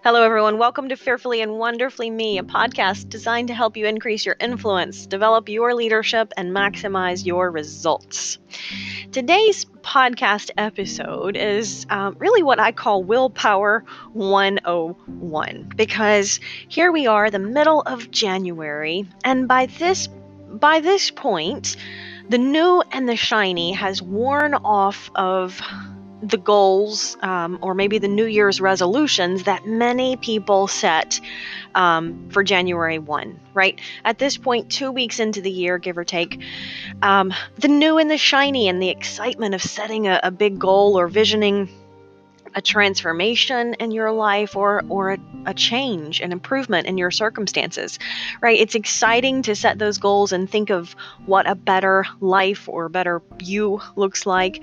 Hello, everyone. Welcome to Fearfully and Wonderfully Me, a podcast designed to help you increase your influence, develop your leadership, and maximize your results. Today's podcast episode is really what I call Willpower 101, because here we are, the middle of January, and by this point, the new and the shiny has worn off of the goals or maybe the New Year's resolutions that many people set for January 1, right? At this point, 2 weeks into the year, give or take, the new and the shiny and the excitement of setting a big goal or visioning a transformation in your life or a change, an improvement in your circumstances, right? It's exciting to set those goals and think of what a better life or better you looks like.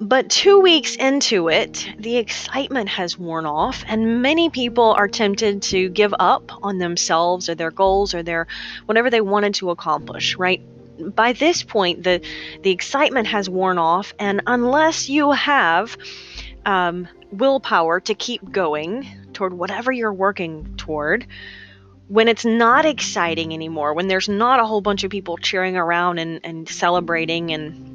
But 2 weeks into it, the excitement has worn off, and many people are tempted to give up on themselves or their goals or their whatever they wanted to accomplish, right? By this point, the excitement has worn off, and unless you have willpower to keep going toward whatever you're working toward, when it's not exciting anymore, when there's not a whole bunch of people cheering around and celebrating and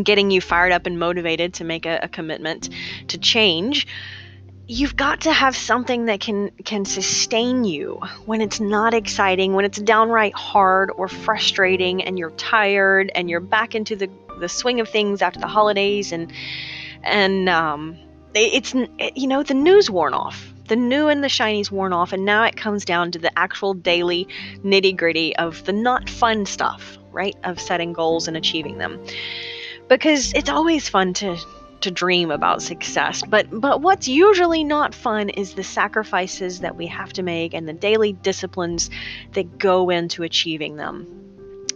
getting you fired up and motivated to make a commitment to change, you've got to have something that can sustain you when it's not exciting, when it's downright hard or frustrating and you're tired and you're back into the swing of things after the holidays and the new's worn off. The new and the shiny's worn off, and now it comes down to the actual daily nitty-gritty of the not fun stuff, right? Of setting goals and achieving them. Because it's always fun to dream about success, but what's usually not fun is the sacrifices that we have to make and the daily disciplines that go into achieving them.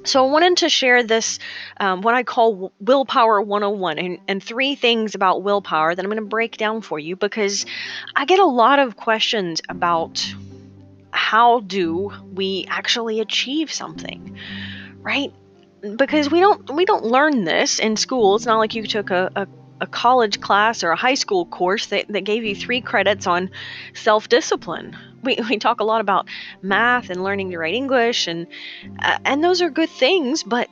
So I wanted to share this, what I call Willpower 101, and 3 things about willpower that I'm going to break down for you, because I get a lot of questions about how do we actually achieve something, right? Because we don't learn this in school. It's not like you took a college class or a high school course that gave you 3 credits on self-discipline. We talk a lot about math and learning to write English, and those are good things, but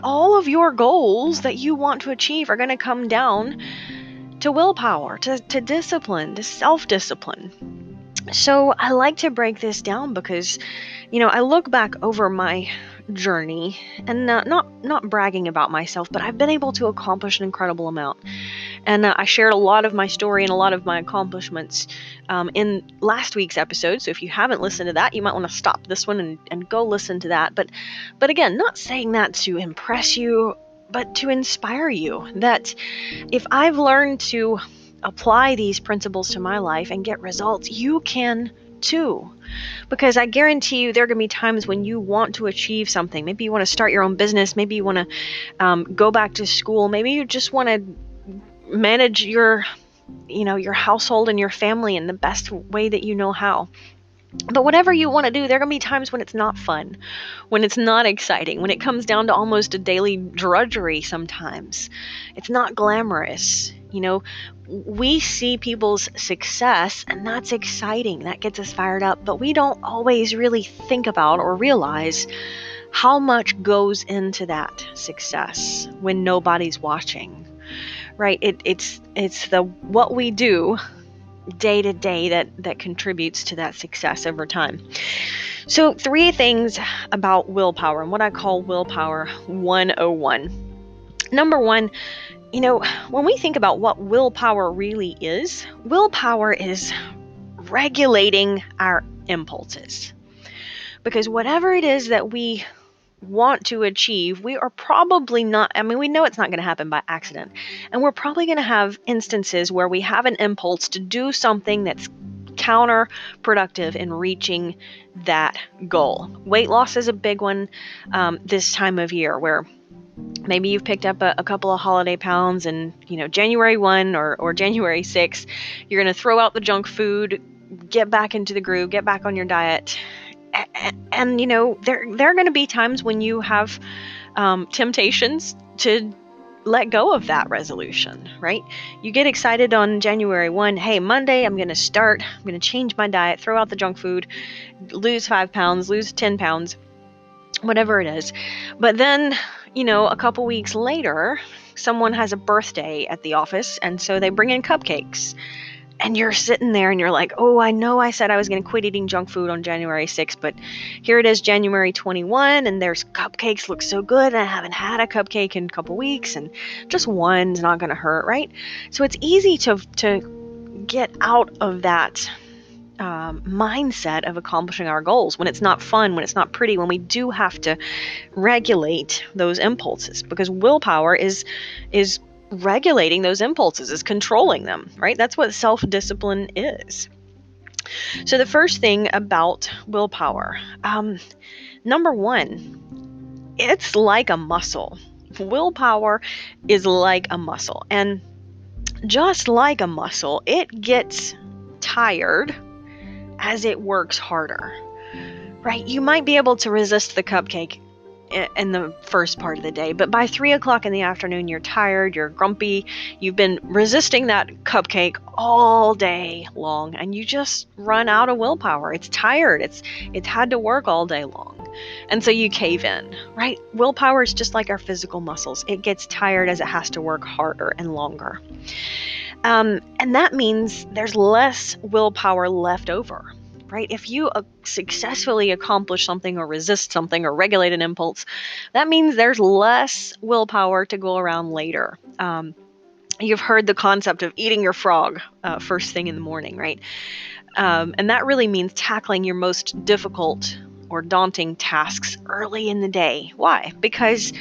all of your goals that you want to achieve are going to come down to willpower, to discipline, to self-discipline. So I like to break this down because, I look back over my journey, and not bragging about myself, but I've been able to accomplish an incredible amount. And I shared a lot of my story and a lot of my accomplishments in last week's episode. So if you haven't listened to that, you might want to stop this one and go listen to that. But again, not saying that to impress you, but to inspire you that if I've learned to apply these principles to my life and get results, you can too. Because I guarantee you there are going to be times when you want to achieve something. Maybe you want to start your own business. Maybe you want to go back to school. Maybe you just want to manage your household and your family in the best way that you know how. But whatever you want to do, there are going to be times when it's not fun, when it's not exciting, when it comes down to almost a daily drudgery sometimes. It's not glamorous. We see people's success, and that's exciting. That gets us fired up. But we don't always really think about or realize how much goes into that success when nobody's watching, right? It's the what we do day to day that contributes to that success over time. So 3 things about willpower and what I call Willpower 101. Number 1, when we think about what willpower really is, willpower is regulating our impulses. Because whatever it is that we want to achieve, we are probably not, we know it's not going to happen by accident. And we're probably going to have instances where we have an impulse to do something that's counterproductive in reaching that goal. Weight loss is a big one this time of year, where maybe you've picked up a couple of holiday pounds, and January 1 or January 6, you're going to throw out the junk food, get back into the groove, get back on your diet. And there are going to be times when you have temptations to let go of that resolution, right? You get excited on January 1, hey, Monday, I'm going to change my diet, throw out the junk food, lose 5 pounds, lose 10 pounds, whatever it is. But then, a couple weeks later, someone has a birthday at the office, and so they bring in cupcakes. And you're sitting there and you're like, oh, I know I said I was going to quit eating junk food on January 6th, but here it is, January 21, and there's cupcakes, look so good, and I haven't had a cupcake in a couple weeks, and just one's not going to hurt, right? So it's easy to get out of that mindset of accomplishing our goals when it's not fun, when it's not pretty, when we do have to regulate those impulses, because willpower is regulating those impulses, is controlling them, right? That's what self-discipline is. So the first thing about willpower, number one, it's like a muscle. Willpower is like a muscle, and just like a muscle, it gets tired as it works harder, right? You might be able to resist the cupcake in the first part of the day, but by 3 o'clock in the afternoon, you're tired, you're grumpy, you've been resisting that cupcake all day long, and you just run out of willpower. It's tired, it's had to work all day long, and so you cave in, right? Willpower is just like our physical muscles. It gets tired as it has to work harder and longer. And that means there's less willpower left over, right? If you successfully accomplish something or resist something or regulate an impulse, that means there's less willpower to go around later. You've heard the concept of eating your frog first thing in the morning, right? And that really means tackling your most difficult or daunting tasks early in the day. Why? Because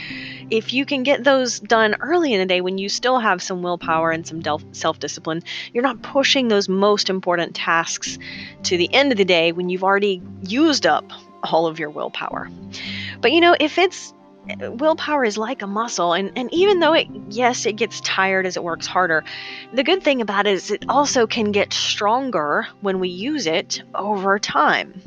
if you can get those done early in the day when you still have some willpower and some self-discipline, you're not pushing those most important tasks to the end of the day when you've already used up all of your willpower. But if willpower is like a muscle, and even though it gets tired as it works harder, the good thing about it is it also can get stronger when we use it over time.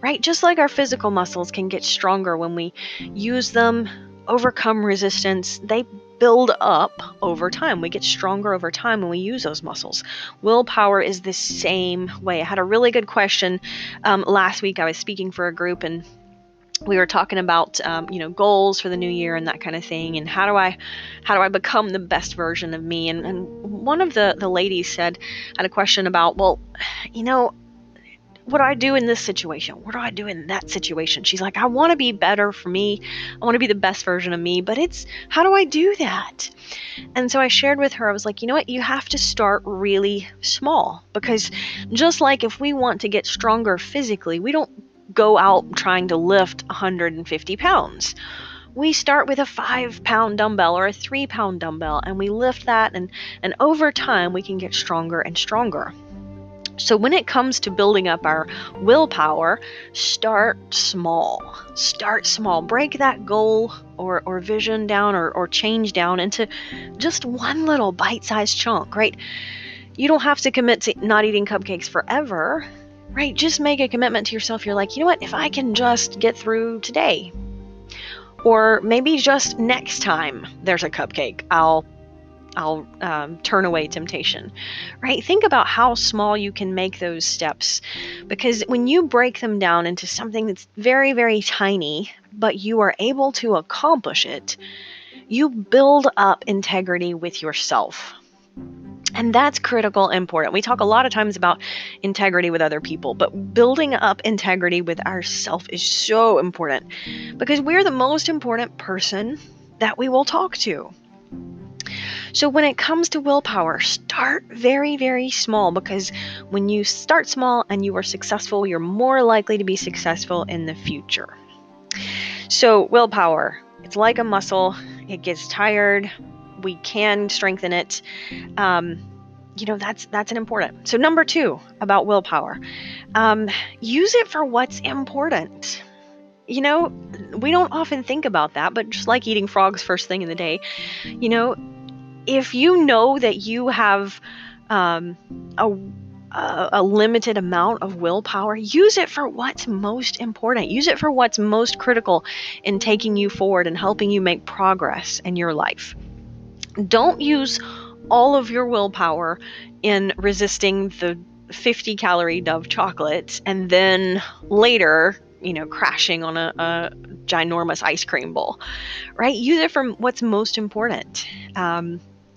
Right? Just like our physical muscles can get stronger when we use them, overcome resistance, they build up over time. We get stronger over time when we use those muscles. Willpower is the same way. I had a really good question last week. I was speaking for a group, and we were talking about goals for the new year and that kind of thing, and how do I become the best version of me? And one of the ladies had a question about, well, what do I do in this situation? What do I do in that situation? She's like, I want to be better for me. I want to be the best version of me, but how do I do that? And so I shared with her, I was like, you know what? You have to start really small, because just like if we want to get stronger physically, we don't go out trying to lift 150 pounds. We start with a 5-pound dumbbell or a 3-pound dumbbell, and we lift that, and over time we can get stronger and stronger. So when it comes to building up our willpower, start small. Start small. Break that goal or vision down or change down into just one little bite-sized chunk, right? You don't have to commit to not eating cupcakes forever, right? Just make a commitment to yourself. You're like, you know what? If I can just get through today, or maybe just next time there's a cupcake, I'll turn away temptation, right? Think about how small you can make those steps, because when you break them down into something that's very, very tiny, but you are able to accomplish it, you build up integrity with yourself. And that's critical, important. We talk a lot of times about integrity with other people, but building up integrity with ourselves is so important, because we're the most important person that we will talk to. So when it comes to willpower, start very, very small, because when you start small and you are successful, you're more likely to be successful in the future. So willpower, it's like a muscle. It gets tired. We can strengthen it. That's an important. So number 2 about willpower, use it for what's important. We don't often think about that, but just like eating frogs first thing in the day, if you know that you have a a limited amount of willpower, use it for what's most important. Use it for what's most critical in taking you forward and helping you make progress in your life. Don't use all of your willpower in resisting the 50-calorie Dove chocolate and then later, crashing on a ginormous ice cream bowl, right? Use it for what's most important.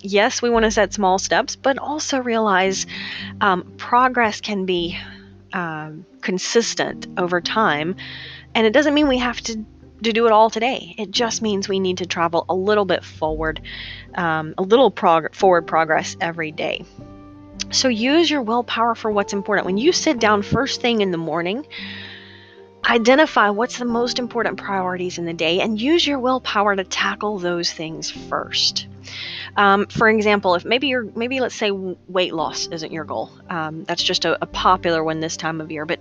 Yes, we want to set small steps, but also realize progress can be consistent over time. And it doesn't mean we have to do it all today. It just means we need to travel a little bit forward, forward progress every day. So use your willpower for what's important. When you sit down first thing in the morning, identify what's the most important priorities in the day and use your willpower to tackle those things first. For example, if maybe let's say weight loss isn't your goal. That's just a popular one this time of year. But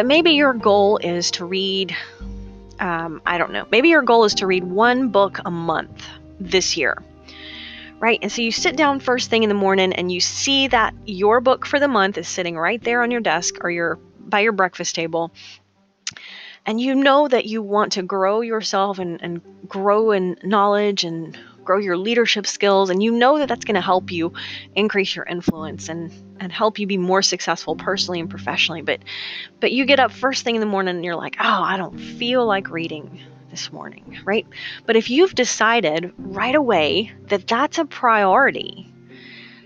maybe your goal is to read. I don't know. Maybe your goal is to read one book a month this year, right? And so you sit down first thing in the morning and you see that your book for the month is sitting right there on your desk or by your breakfast table. And you know that you want to grow yourself and grow in knowledge and grow your leadership skills. And you know that that's going to help you increase your influence and help you be more successful personally and professionally. But you get up first thing in the morning and you're like, oh, I don't feel like reading this morning, right? But if you've decided right away that that's a priority,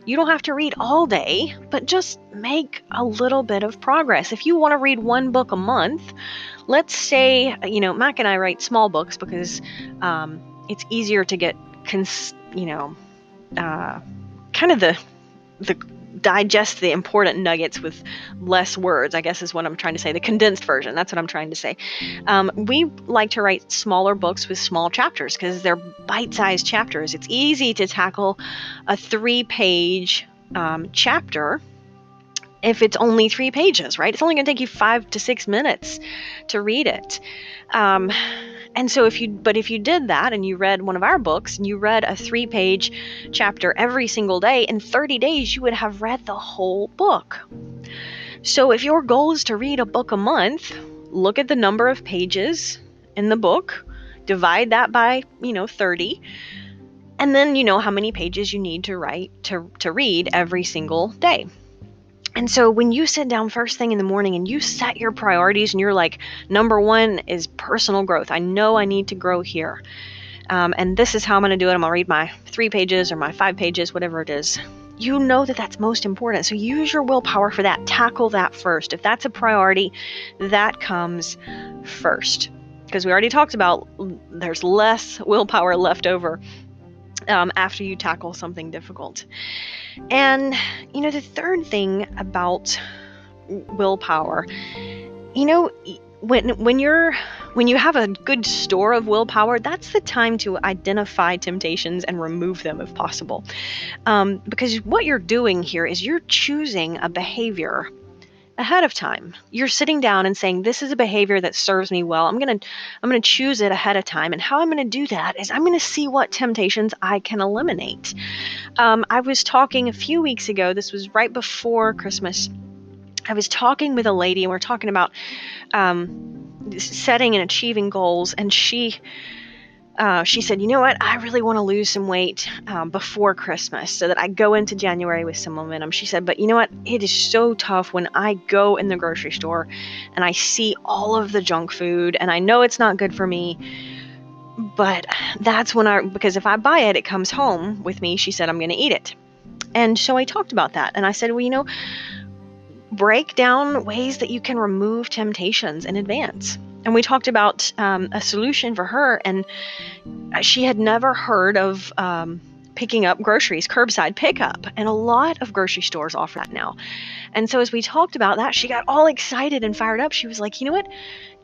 you don't have to read all day, but just make a little bit of progress. If you want to read one book a month, let's say, Mac and I write small books because it's easier to get, kind of the digest the important nuggets with less words, I guess is what I'm trying to say. The condensed version, that's what I'm trying to say. We like to write smaller books with small chapters because they're bite-sized chapters. It's easy to tackle a 3-page chapter if it's only 3 pages, right? It's only going to take you 5 to 6 minutes to read it. And so if you did that and you read one of our books and you read a 3-page chapter every single day, in 30 days, you would have read the whole book. So if your goal is to read a book a month, look at the number of pages in the book, divide that by, 30, and then you know how many pages you need to read every single day. And so when you sit down first thing in the morning and you set your priorities and you're like, number 1 is personal growth. I know I need to grow here. And this is how I'm going to do it. I'm going to read my 3 pages or my 5 pages, whatever it is. You know that that's most important. So use your willpower for that. Tackle that first. If that's a priority, that comes first. Because we already talked about there's less willpower left over after you tackle something difficult. And, the third thing about willpower, when you have a good store of willpower, that's the time to identify temptations and remove them if possible. Because what you're doing here is you're choosing a behavior ahead of time. You're sitting down and saying, this is a behavior that serves me well. I'm going to choose it ahead of time. And how I'm going to do that is I'm going to see what temptations I can eliminate. I was talking a few weeks ago, this was right before Christmas. I was talking with a lady and we're talking about setting and achieving goals. And she said, you know what, I really want to lose some weight before Christmas so that I go into January with some momentum. She said, but you know what, it is so tough when I go in the grocery store and I see all of the junk food and I know it's not good for me, but that's because if I buy it, it comes home with me. She said, I'm going to eat it. And so I talked about that. And I said, well, break down ways that you can remove temptations in advance. And we talked about a solution for her, and she had never heard of picking up groceries, curbside pickup, and a lot of grocery stores offer that now. And so as we talked about that, she got all excited and fired up. She was like, you know what,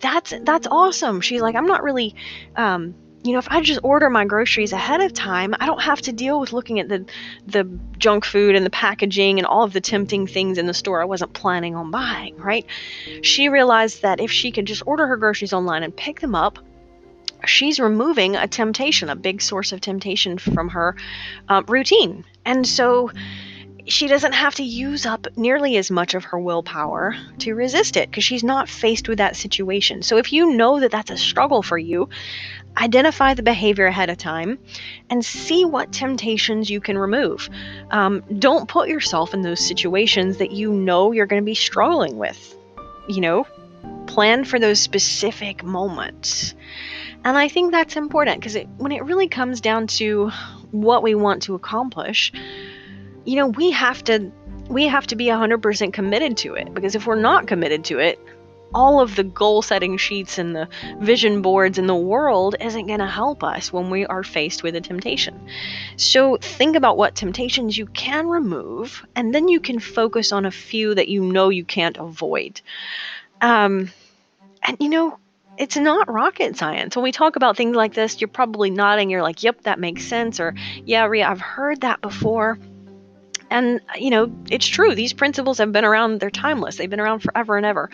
that's awesome. She's like, I'm not really, if I just order my groceries ahead of time, I don't have to deal with looking at the junk food and the packaging and all of the tempting things in the store I wasn't planning on buying, right? She realized that if she could just order her groceries online and pick them up, she's removing a temptation, a big source of temptation from her routine. And so she doesn't have to use up nearly as much of her willpower to resist it because she's not faced with that situation. So if you know that that's a struggle for you, identify the behavior ahead of time and see what temptations you can remove. Don't put yourself in those situations that you know you're going to be struggling with. Plan for those specific moments. And I think that's important because when it really comes down to what we want to accomplish, we have to be 100% committed to it, because if we're not committed to it, all of the goal setting sheets and the vision boards in the world isn't going to help us when we are faced with a temptation. So think about what temptations you can remove, and then you can focus on a few that you can't avoid. And it's not rocket science. When we talk about things like this, you're probably nodding. You're like, yep, that makes sense. Or, yeah, Rhea, I've heard that before. And, it's true. These principles have been around. They're timeless. They've been around forever and ever.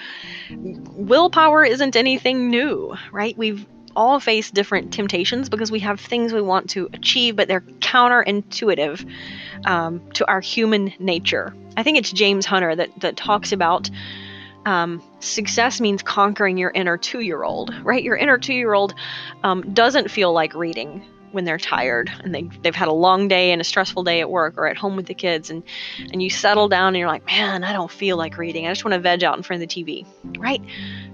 Willpower isn't anything new, right? We've all faced different temptations because we have things we want to achieve, but they're counterintuitive to our human nature. I think it's James Hunter that talks about success means conquering your inner 2-year-old, right? Your inner 2-year-old doesn't feel like reading when they're tired and they've had a long day and a stressful day at work or at home with the kids, and you settle down and you're like, man, I don't feel like reading. I just want to veg out in front of the TV, right?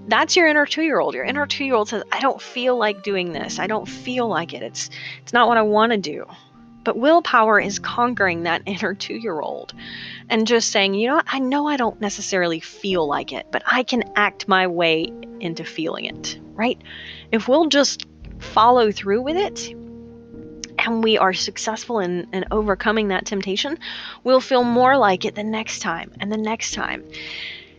That's your inner 2-year-old. Your inner 2-year-old says, I don't feel like doing this. I don't feel like it. It's not what I want to do. But willpower is conquering that inner 2-year-old and just saying, I know I don't necessarily feel like it, but I can act my way into feeling it, right? If we'll just follow through with it, and we are successful in overcoming that temptation, we'll feel more like it the next time and the next time.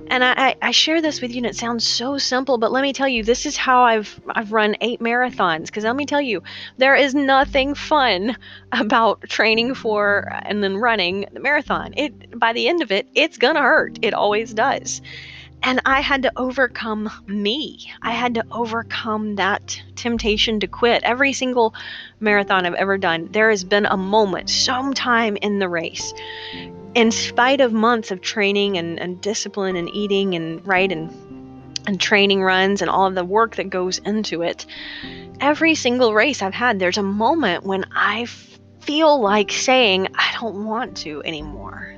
And I share this with you, and it sounds so simple, but let me tell you, this is how I've run 8 marathons. Because let me tell you, there is nothing fun about training for and then running the marathon. By the end of it, it's gonna hurt. It always does. And I had to overcome me. I had to overcome that temptation to quit. Every single marathon I've ever done, there has been a moment, sometime in the race, in spite of months of training and discipline and eating and training runs and all of the work that goes into it, every single race I've had, there's a moment when I feel like saying, I don't want to anymore.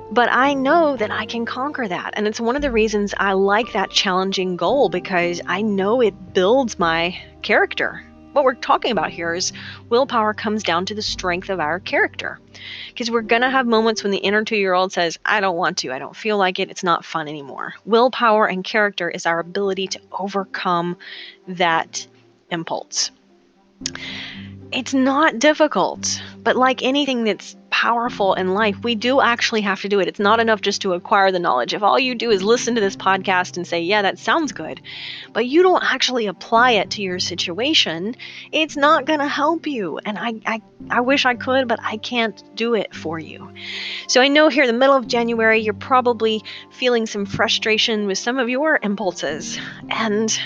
But I know that I can conquer that. And it's one of the reasons I like that challenging goal, because I know it builds my character. What we're talking about here is willpower comes down to the strength of our character. Because we're going to have moments when the inner 2-year-old says, I don't want to, I don't feel like it, it's not fun anymore. Willpower and character is our ability to overcome that impulse. It's not difficult, but like anything that's powerful in life, we do actually have to do it. It's not enough just to acquire the knowledge. If all you do is listen to this podcast and say, yeah, that sounds good, but you don't actually apply it to your situation, it's not going to help you. And I wish I could, but I can't do it for you. So I know here in the middle of January, you're probably feeling some frustration with some of your impulses. And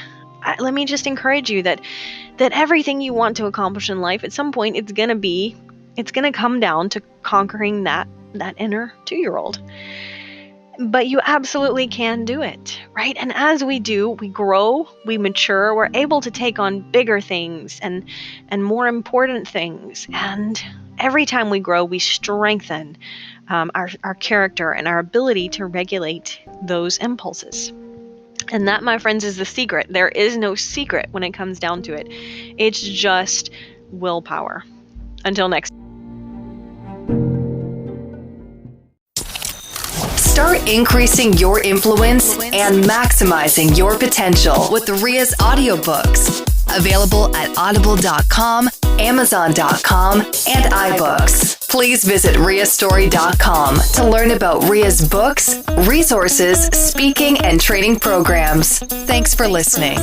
let me just encourage you that everything you want to accomplish in life, at some point, it's going to come down to conquering that inner 2-year-old. But you absolutely can do it, right? And as we do, we grow, we mature, we're able to take on bigger things and more important things. And every time we grow, we strengthen our character and our ability to regulate those impulses. And that, my friends, is the secret. There is no secret when it comes down to it. It's just willpower. Until next. Start increasing your influence and maximizing your potential with Rhea's audiobooks. Available at audible.com, amazon.com, and iBooks. Please visit rheastory.com to learn about Rhea's books, resources, speaking, and training programs. Thanks for listening.